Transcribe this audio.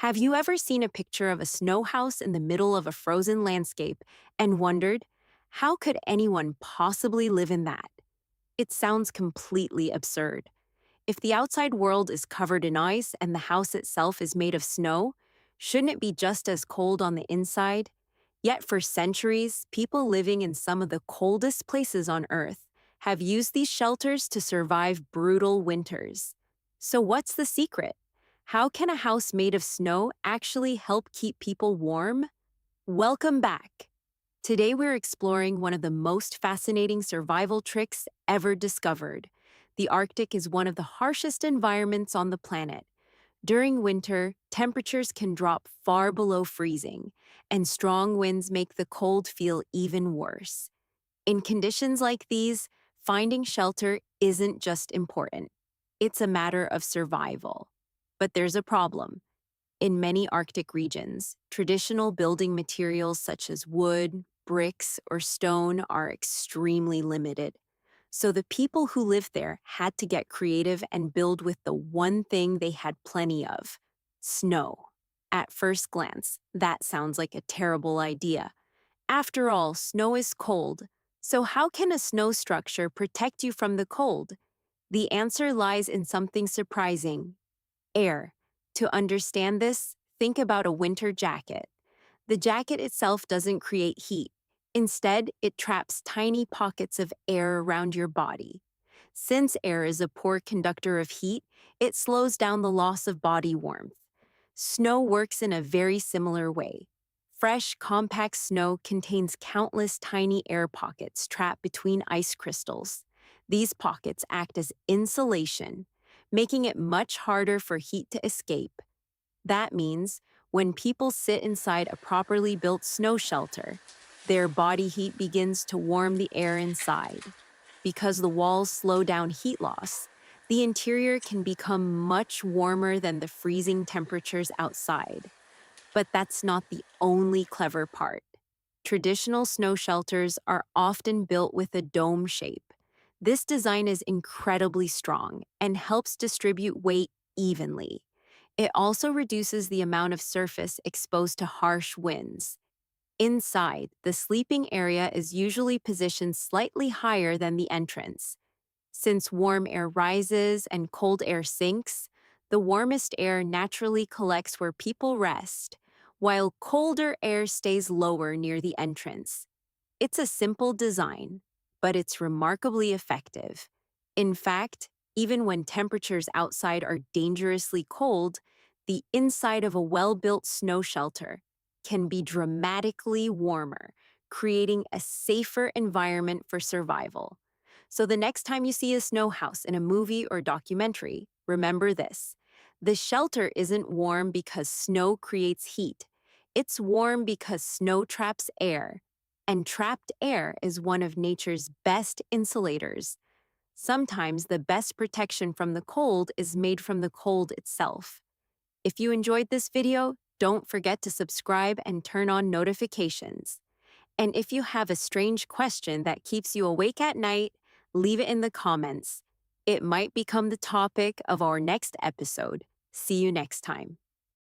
Have you ever seen a picture of a snow house in the middle of a frozen landscape and wondered, how could anyone possibly live in that? It sounds completely absurd. If the outside world is covered in ice and the house itself is made of snow, shouldn't it be just as cold on the inside? Yet for centuries, people living in some of the coldest places on Earth have used these shelters to survive brutal winters. So what's the secret? How can a house made of snow actually help keep people warm? Welcome back. Today we're exploring one of the most fascinating survival tricks ever discovered. The Arctic is one of the harshest environments on the planet. During winter, temperatures can drop far below freezing, and strong winds make the cold feel even worse. In conditions like these, finding shelter isn't just important, it's a matter of survival. But there's a problem. In many Arctic regions, traditional building materials such as wood, bricks, or stone are extremely limited. So the people who lived there had to get creative and build with the one thing they had plenty of: snow. At first glance, that sounds like a terrible idea. After all, snow is cold. So how can a snow structure protect you from the cold? The answer lies in something surprising: air. To understand this, think about a winter jacket. The jacket itself doesn't create heat. Instead, it traps tiny pockets of air around your body. Since air is a poor conductor of heat, it slows down the loss of body warmth. Snow works in a very similar way. Fresh, compact snow contains countless tiny air pockets trapped between ice crystals. These pockets act as insulation, making it much harder for heat to escape. That means when people sit inside a properly built snow shelter, their body heat begins to warm the air inside. Because the walls slow down heat loss, the interior can become much warmer than the freezing temperatures outside. But that's not the only clever part. Traditional snow shelters are often built with a dome shape. This design is incredibly strong and helps distribute weight evenly. It also reduces the amount of surface exposed to harsh winds. Inside, the sleeping area is usually positioned slightly higher than the entrance. Since warm air rises and cold air sinks, the warmest air naturally collects where people rest, while colder air stays lower near the entrance. It's a simple design, but it's remarkably effective. In fact, even when temperatures outside are dangerously cold, the inside of a well-built snow shelter can be dramatically warmer, creating a safer environment for survival. So the next time you see a snow house in a movie or documentary, remember this: the shelter isn't warm because snow creates heat. It's warm because snow traps air, and trapped air is one of nature's best insulators. Sometimes the best protection from the cold is made from the cold itself. If you enjoyed this video, don't forget to subscribe and turn on notifications. And if you have a strange question that keeps you awake at night, leave it in the comments. It might become the topic of our next episode. See you next time.